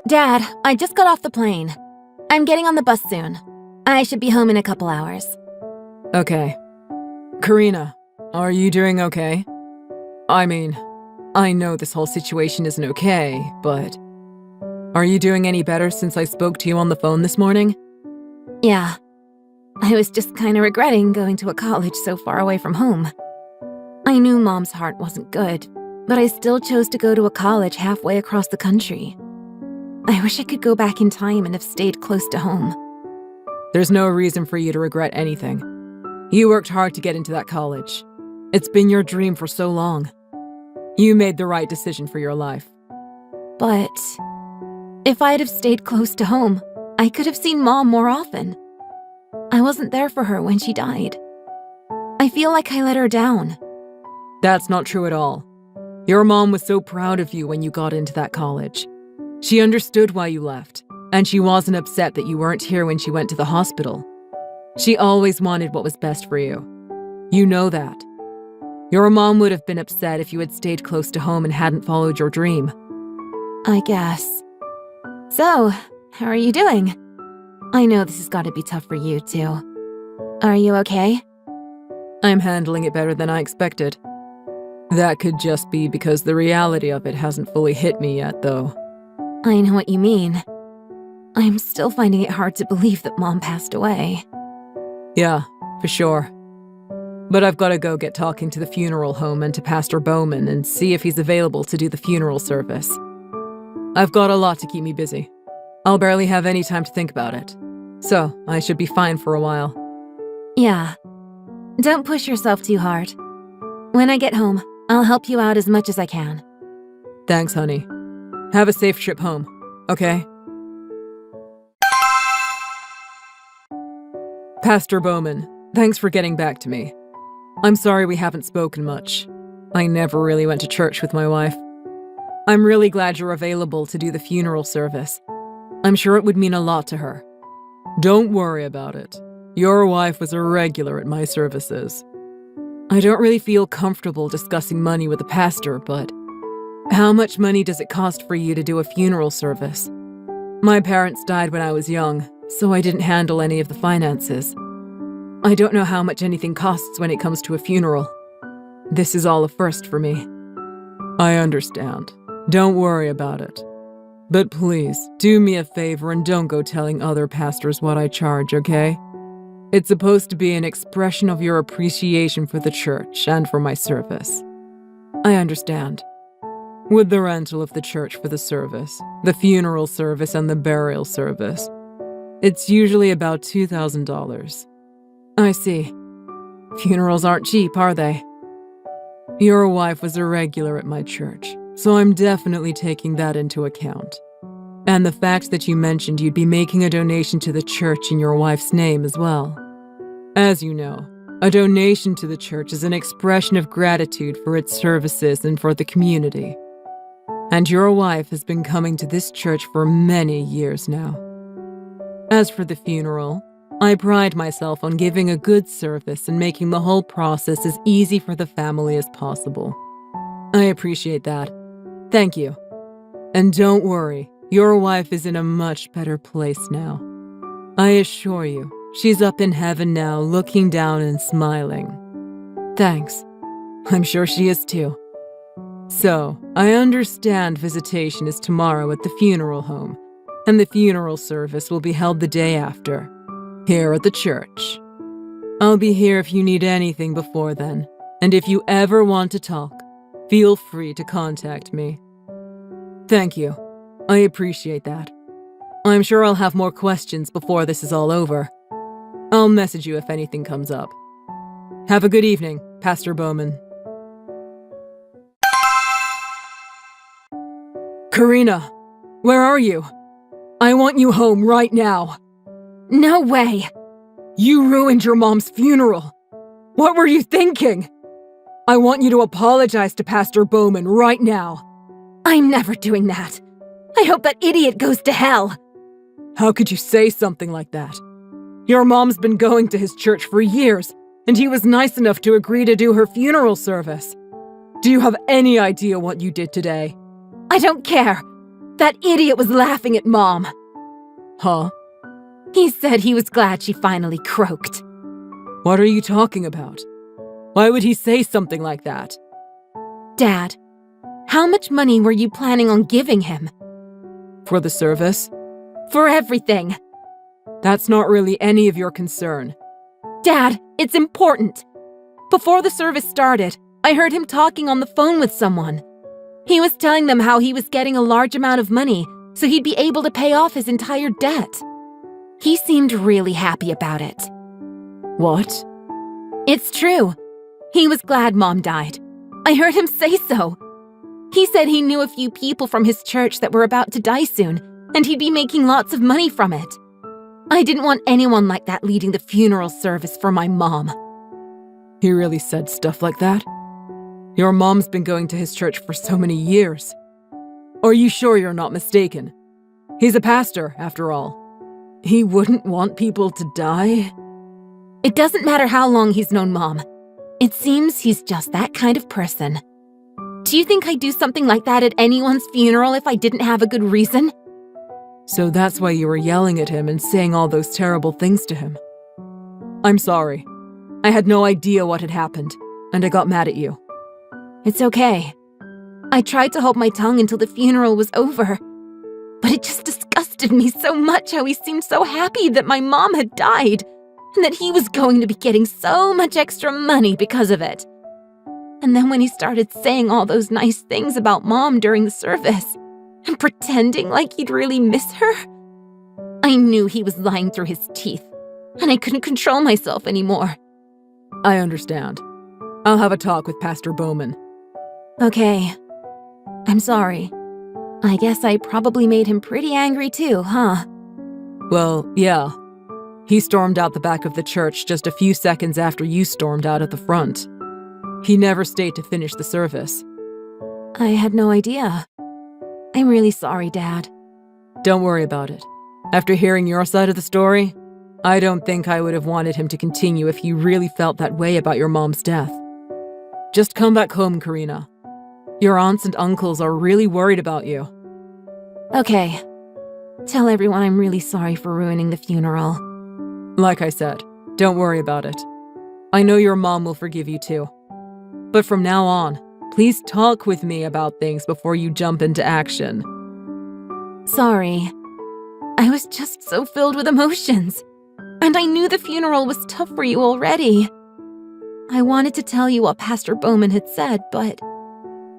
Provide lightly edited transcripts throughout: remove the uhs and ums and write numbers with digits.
Dad, I just got off the plane. I'm getting on the bus soon. I should be home in a couple hours. Okay. Karina, are you doing okay? I mean, I know this whole situation isn't okay, but... Are you doing any better since I spoke to you on the phone this morning? Yeah. I was just kinda regretting going to a college so far away from home. I knew Mom's heart wasn't good, but I still chose to go to a college halfway across the country. I wish I could go back in time and have stayed close to home. There's no reason for you to regret anything. You worked hard to get into that college. It's been your dream for so long. You made the right decision for your life. But if I'd have stayed close to home, I could have seen Mom more often. I wasn't there for her when she died. I feel like I let her down. That's not true at all. Your mom was so proud of you when you got into that college. She understood why you left, and she wasn't upset that you weren't here when she went to the hospital. She always wanted what was best for you. You know that. Your mom would have been upset if you had stayed close to home and hadn't followed your dream. I guess. So, how are you doing? I know this has got to be tough for you, too. Are you okay? I'm handling it better than I expected. That could just be because the reality of it hasn't fully hit me yet, though. I know what you mean. I'm still finding it hard to believe that Mom passed away. Yeah, for sure. But I've got to go get talking to the funeral home and to Pastor Bowman and see if he's available to do the funeral service. I've got a lot to keep me busy. I'll barely have any time to think about it. So, I should be fine for a while. Yeah. Don't push yourself too hard. When I get home, I'll help you out as much as I can. Thanks, honey. Have a safe trip home, okay? Pastor Bowman, thanks for getting back to me. I'm sorry we haven't spoken much. I never really went to church with my wife. I'm really glad you're available to do the funeral service. I'm sure it would mean a lot to her. Don't worry about it. Your wife was a regular at my services. I don't really feel comfortable discussing money with a pastor, but how much money does it cost for you to do a funeral service? My parents died when I was young, so I didn't handle any of the finances. I don't know how much anything costs when it comes to a funeral. This is all a first for me. I understand. Don't worry about it. But please, do me a favor and don't go telling other pastors what I charge, okay? It's supposed to be an expression of your appreciation for the church and for my service. I understand. With the rental of the church for the service, the funeral service, and the burial service, it's usually about $2,000. I see. Funerals aren't cheap, are they? Your wife was a regular at my church, so I'm definitely taking that into account. And the fact that you mentioned you'd be making a donation to the church in your wife's name as well. As you know, a donation to the church is an expression of gratitude for its services and for the community. And your wife has been coming to this church for many years now. As for the funeral, I pride myself on giving a good service and making the whole process as easy for the family as possible. I appreciate that. Thank you. And don't worry, your wife is in a much better place now. I assure you, she's up in heaven now, looking down and smiling. Thanks. I'm sure she is too. So, I understand visitation is tomorrow at the funeral home, and the funeral service will be held the day after, here at the church. I'll be here if you need anything before then, and if you ever want to talk, feel free to contact me. Thank you. I appreciate that. I'm sure I'll have more questions before this is all over. I'll message you if anything comes up. Have a good evening, Pastor Bowman. Karina, where are you? I want you home right now. No way! You ruined your mom's funeral. What were you thinking? I want you to apologize to Pastor Bowman right now. I'm never doing that. I hope that idiot goes to hell. How could you say something like that? Your mom's been going to his church for years, and he was nice enough to agree to do her funeral service. Do you have any idea what you did today? I don't care. That idiot was laughing at Mom. Huh? He said he was glad she finally croaked. What are you talking about? Why would he say something like that? Dad, how much money were you planning on giving him? For the service? For everything. That's not really any of your concern. Dad, it's important. Before the service started, I heard him talking on the phone with someone. He was telling them how he was getting a large amount of money so he'd be able to pay off his entire debt. He seemed really happy about it. What? It's true. He was glad Mom died. I heard him say so. He said he knew a few people from his church that were about to die soon, and he'd be making lots of money from it. I didn't want anyone like that leading the funeral service for my mom. He really said stuff like that? Your mom's been going to his church for so many years. Are you sure you're not mistaken? He's a pastor, after all. He wouldn't want people to die? It doesn't matter how long he's known Mom. It seems he's just that kind of person. Do you think I'd do something like that at anyone's funeral if I didn't have a good reason? So that's why you were yelling at him and saying all those terrible things to him. I'm sorry. I had no idea what had happened, and I got mad at you. It's okay. I tried to hold my tongue until the funeral was over, but it just disgusted me so much how he seemed so happy that my mom had died, and that he was going to be getting so much extra money because of it. And then when he started saying all those nice things about Mom during the service, and pretending like he'd really miss her, I knew he was lying through his teeth, and I couldn't control myself anymore. I understand. I'll have a talk with Pastor Bowman. Okay. I'm sorry. I guess I probably made him pretty angry too, huh? Well, yeah. He stormed out the back of the church just a few seconds after you stormed out at the front. He never stayed to finish the service. I had no idea. I'm really sorry, Dad. Don't worry about it. After hearing your side of the story, I don't think I would have wanted him to continue if he really felt that way about your mom's death. Just come back home, Karina. Your aunts and uncles are really worried about you. Okay. Tell everyone I'm really sorry for ruining the funeral. Like I said, don't worry about it. I know your mom will forgive you too. But from now on, please talk with me about things before you jump into action. Sorry. I was just so filled with emotions. And I knew the funeral was tough for you already. I wanted to tell you what Pastor Bowman had said, but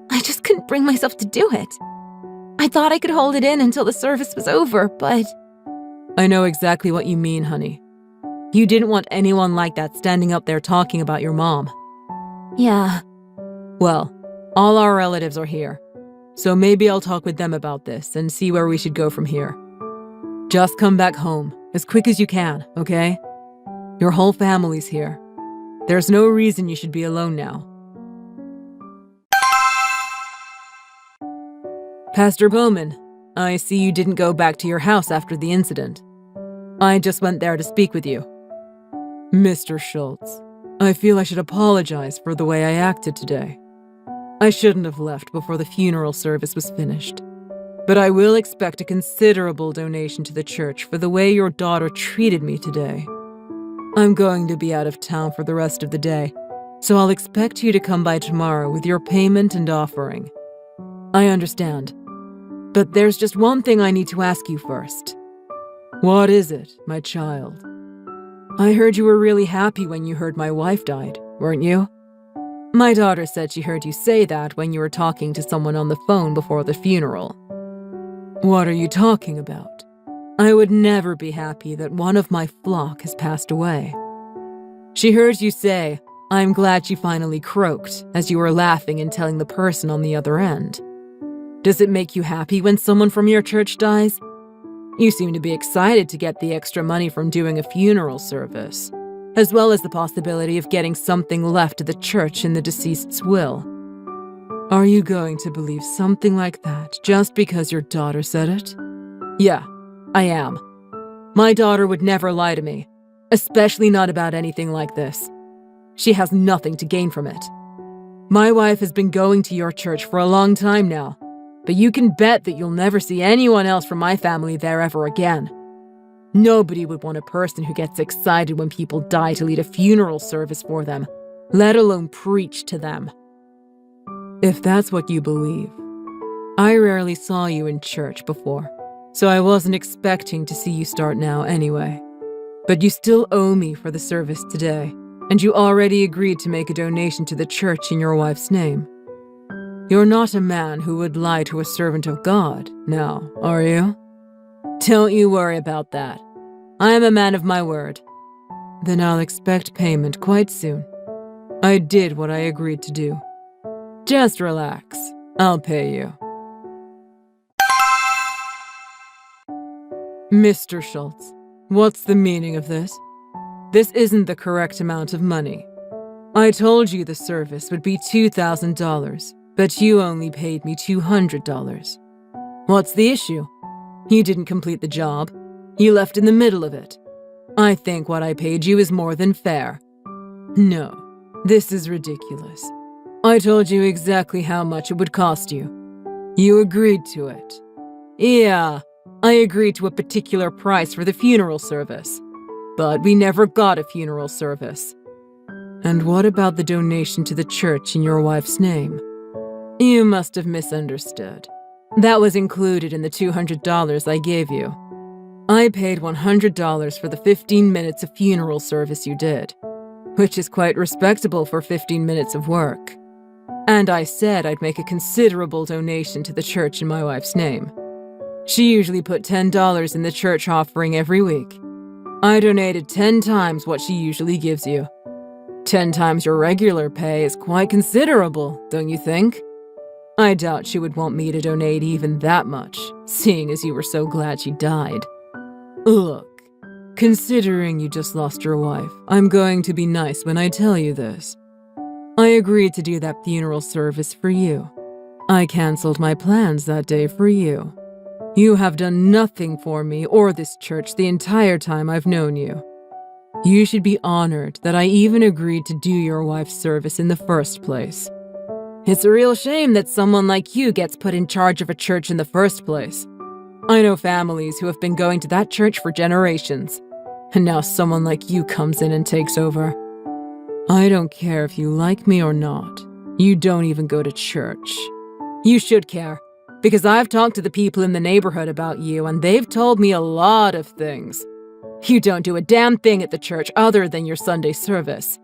I just couldn't bring myself to do it. I thought I could hold it in until the service was over, but... I know exactly what you mean, honey. You didn't want anyone like that standing up there talking about your mom. Yeah. Well, all our relatives are here, so maybe I'll talk with them about this and see where we should go from here. Just come back home as quick as you can, okay? Your whole family's here. There's no reason you should be alone now. Pastor Bowman, I see you didn't go back to your house after the incident. I just went there to speak with you. Mr. Schultz, I feel I should apologize for the way I acted today. I shouldn't have left before the funeral service was finished. But I will expect a considerable donation to the church for the way your daughter treated me today. I'm going to be out of town for the rest of the day, so I'll expect you to come by tomorrow with your payment and offering. I understand. But there's just one thing I need to ask you first. What is it, my child? I heard you were really happy when you heard my wife died, weren't you? My daughter said she heard you say that when you were talking to someone on the phone before the funeral. What are you talking about? I would never be happy that one of my flock has passed away. She heard you say, I'm glad she finally croaked, as you were laughing and telling the person on the other end. Does it make you happy when someone from your church dies? You seem to be excited to get the extra money from doing a funeral service, as well as the possibility of getting something left to the church in the deceased's will. Are you going to believe something like that just because your daughter said it? Yeah, I am. My daughter would never lie to me, especially not about anything like this. She has nothing to gain from it. My wife has been going to your church for a long time now, but you can bet that you'll never see anyone else from my family there ever again. Nobody would want a person who gets excited when people die to lead a funeral service for them, let alone preach to them. If that's what you believe, I rarely saw you in church before, so I wasn't expecting to see you start now anyway. But you still owe me for the service today, and you already agreed to make a donation to the church in your wife's name. You're not a man who would lie to a servant of God, now, are you? Don't you worry about that. I am a man of my word. Then I'll expect payment quite soon. I did what I agreed to do. Just relax. I'll pay you. Mr. Schultz, what's the meaning of this? This isn't the correct amount of money. I told you the service would be $2,000, but you only paid me $200. What's the issue? You didn't complete the job. You left in the middle of it. I think what I paid you is more than fair. No, this is ridiculous. I told you exactly how much it would cost you. You agreed to it. Yeah, I agreed to a particular price for the funeral service. But we never got a funeral service. And what about the donation to the church in your wife's name? You must have misunderstood. That was included in the $200 I gave you. I paid $100 for the 15 minutes of funeral service you did, which is quite respectable for 15 minutes of work. And I said I'd make a considerable donation to the church in my wife's name. She usually put $10 in the church offering every week. I donated 10 times what she usually gives you. 10 times your regular pay is quite considerable, don't you think? I doubt she would want me to donate even that much, seeing as you were so glad she died. Look, considering you just lost your wife, I'm going to be nice when I tell you this. I agreed to do that funeral service for you. I canceled my plans that day for you. You have done nothing for me or this church the entire time I've known you. You should be honored that I even agreed to do your wife's service in the first place. It's a real shame that someone like you gets put in charge of a church in the first place. I know families who have been going to that church for generations, and now someone like you comes in and takes over. I don't care if you like me or not. You don't even go to church. You should care, because I've talked to the people in the neighborhood about you, and they've told me a lot of things. You don't do a damn thing at the church other than your Sunday service.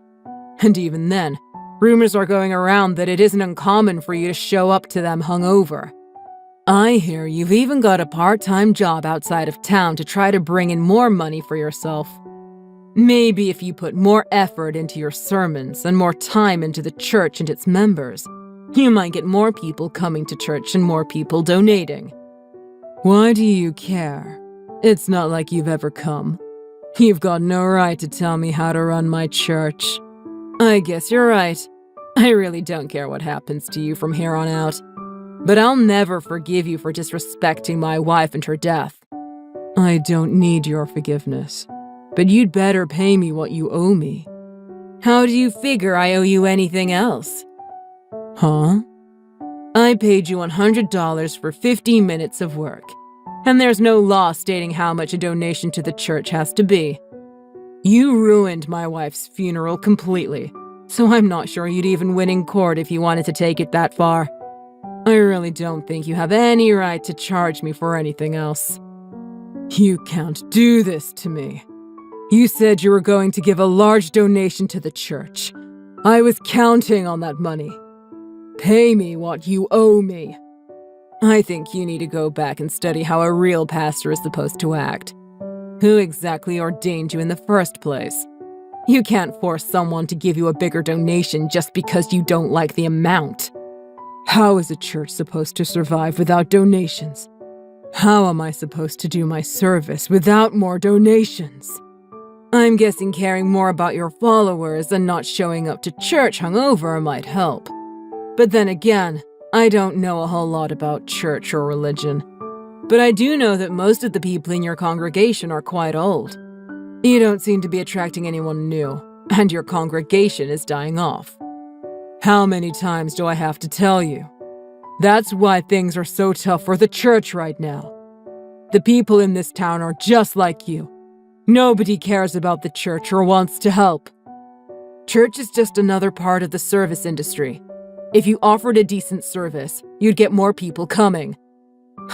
And even then, rumors are going around that it isn't uncommon for you to show up to them hungover. I hear you've even got a part-time job outside of town to try to bring in more money for yourself. Maybe if you put more effort into your sermons and more time into the church and its members, you might get more people coming to church and more people donating. Why do you care? It's not like you've ever come. You've got no right to tell me how to run my church. I guess you're right. I really don't care what happens to you from here on out. But I'll never forgive you for disrespecting my wife and her death. I don't need your forgiveness, but you'd better pay me what you owe me. How do you figure I owe you anything else? Huh? I paid you $100 for 15 minutes of work, and there's no law stating how much a donation to the church has to be. You ruined my wife's funeral completely, so I'm not sure you'd even win in court if you wanted to take it that far. I really don't think you have any right to charge me for anything else. You can't do this to me. You said you were going to give a large donation to the church. I was counting on that money. Pay me what you owe me. I think you need to go back and study how a real pastor is supposed to act. Who exactly ordained you in the first place? You can't force someone to give you a bigger donation just because you don't like the amount. How is a church supposed to survive without donations? How am I supposed to do my service without more donations? I'm guessing caring more about your followers and not showing up to church hungover might help. But then again, I don't know a whole lot about church or religion. But I do know that most of the people in your congregation are quite old. You don't seem to be attracting anyone new, and your congregation is dying off. How many times do I have to tell you? That's why things are so tough for the church right now. The people in this town are just like you. Nobody cares about the church or wants to help. Church is just another part of the service industry. If you offered a decent service, you'd get more people coming.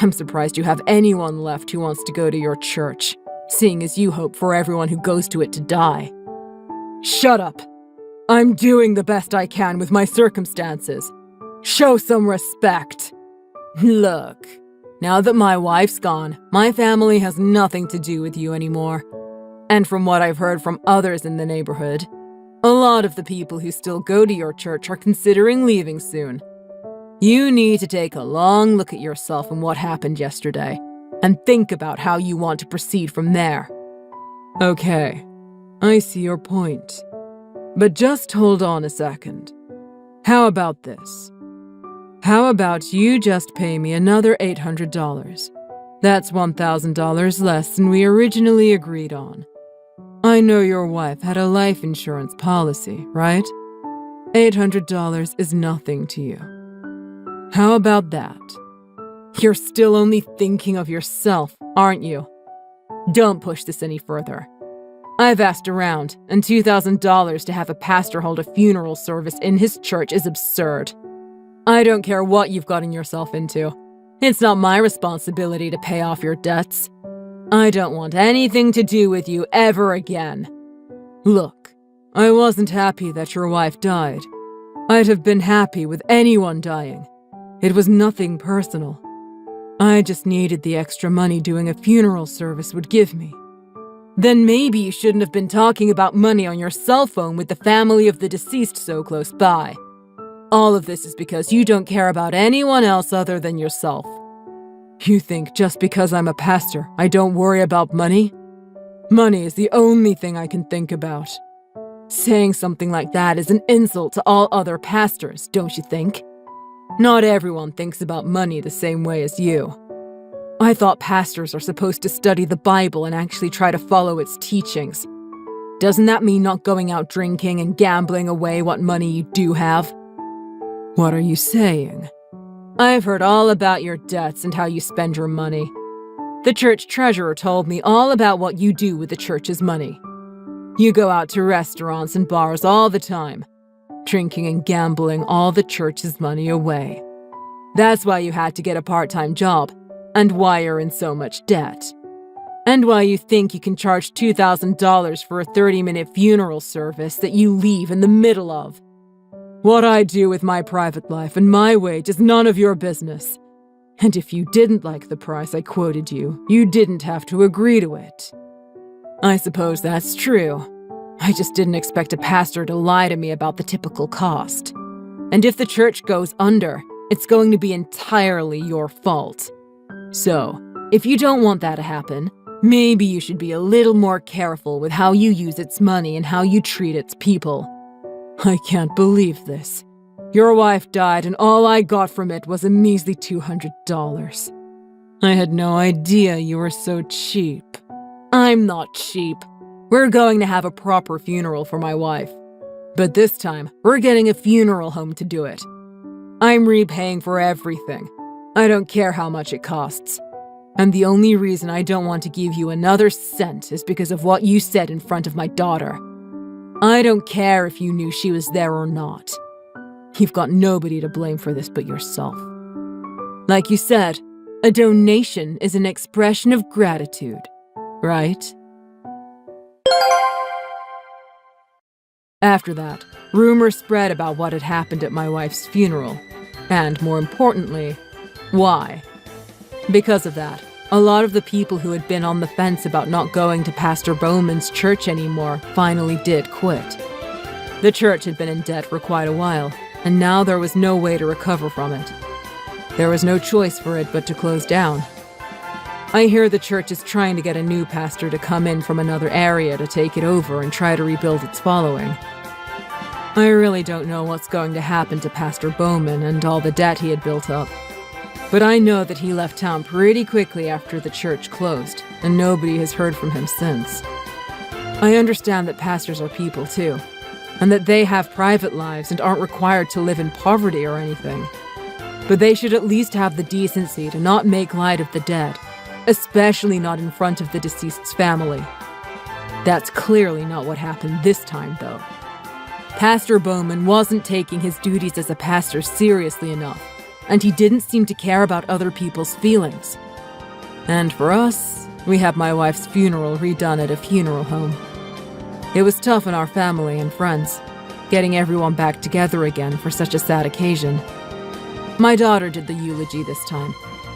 I'm surprised you have anyone left who wants to go to your church, seeing as you hope for everyone who goes to it to die. Shut up. I'm doing the best I can with my circumstances. Show some respect. Look, now that my wife's gone, my family has nothing to do with you anymore. And from what I've heard from others in the neighborhood, a lot of the people who still go to your church are considering leaving soon. You need to take a long look at yourself and what happened yesterday, and think about how you want to proceed from there. Okay, I see your point. But just hold on a second. How about this? How about you just pay me another $800? That's $1,000 less than we originally agreed on. I know your wife had a life insurance policy, right? $800 is nothing to you. How about that? You're still only thinking of yourself, aren't you? Don't push this any further. I've asked around, and $2,000 to have a pastor hold a funeral service in his church is absurd. I don't care what you've gotten yourself into. It's not my responsibility to pay off your debts. I don't want anything to do with you ever again. Look, I wasn't happy that your wife died. I'd have been happy with anyone dying. It was nothing personal. I just needed the extra money doing a funeral service would give me. Then maybe you shouldn't have been talking about money on your cell phone with the family of the deceased so close by. All of this is because you don't care about anyone else other than yourself. You think just because I'm a pastor, I don't worry about money? Money is the only thing I can think about. Saying something like that is an insult to all other pastors, don't you think? Not everyone thinks about money the same way as you. I thought pastors are supposed to study the Bible and actually try to follow its teachings. Doesn't that mean not going out drinking and gambling away what money you do have? What are you saying? I've heard all about your debts and how you spend your money. The church treasurer told me all about what you do with the church's money. You go out to restaurants and bars all the time, drinking and gambling all the church's money away. That's why you had to get a part-time job, and why you're in so much debt. And why you think you can charge $2,000 for a 30-minute funeral service that you leave in the middle of. What I do with my private life and my wage is none of your business. And if you didn't like the price I quoted you, you didn't have to agree to it. I suppose that's true. I just didn't expect a pastor to lie to me about the typical cost. And if the church goes under, it's going to be entirely your fault. So, if you don't want that to happen, maybe you should be a little more careful with how you use its money and how you treat its people. I can't believe this. Your wife died and all I got from it was a measly $200. I had no idea you were so cheap. I'm not cheap. We're going to have a proper funeral for my wife. But this time, we're getting a funeral home to do it. I'm repaying for everything. I don't care how much it costs. And the only reason I don't want to give you another cent is because of what you said in front of my daughter. I don't care if you knew she was there or not. You've got nobody to blame for this but yourself. Like you said, a donation is an expression of gratitude, right? After that, rumors spread about what had happened at my wife's funeral, and more importantly, why. Because of that, a lot of the people who had been on the fence about not going to Pastor Bowman's church anymore finally did quit. The church had been in debt for quite a while, and now there was no way to recover from it. There was no choice for it but to close down. I hear the church is trying to get a new pastor to come in from another area to take it over and try to rebuild its following. I really don't know what's going to happen to Pastor Bowman and all the debt he had built up. But I know that he left town pretty quickly after the church closed, and nobody has heard from him since. I understand that pastors are people too, and that they have private lives and aren't required to live in poverty or anything. but they should at least have the decency to not make light of the dead, especially not in front of the deceased's family. That's clearly not what happened this time, though. Pastor Bowman wasn't taking his duties as a pastor seriously enough, and he didn't seem to care about other people's feelings. And for us, we had my wife's funeral redone at a funeral home. It was tough on our family and friends, getting everyone back together again for such a sad occasion. My daughter did the eulogy this time,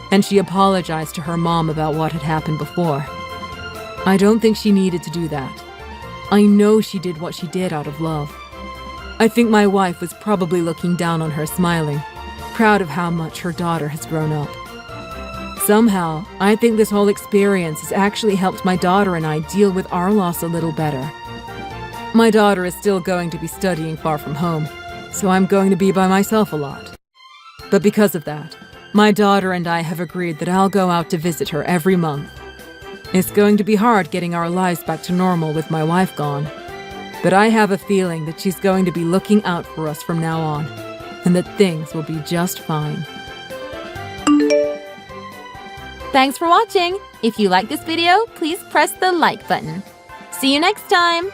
and she apologized to her mom about what had happened before. I don't think she needed to do that. I know she did what she did out of love. I think my wife was probably looking down on her smiling, proud of how much her daughter has grown up. Somehow, I think this whole experience has actually helped my daughter and I deal with our loss a little better. My daughter is still going to be studying far from home, so I'm going to be by myself a lot. But because of that, my daughter and I have agreed that I'll go out to visit her every month. It's going to be hard getting our lives back to normal with my wife gone, but I have a feeling that she's going to be looking out for us from now on, and that things will be just fine. Thanks for watching! If you like this video, please press the like button. See you next time!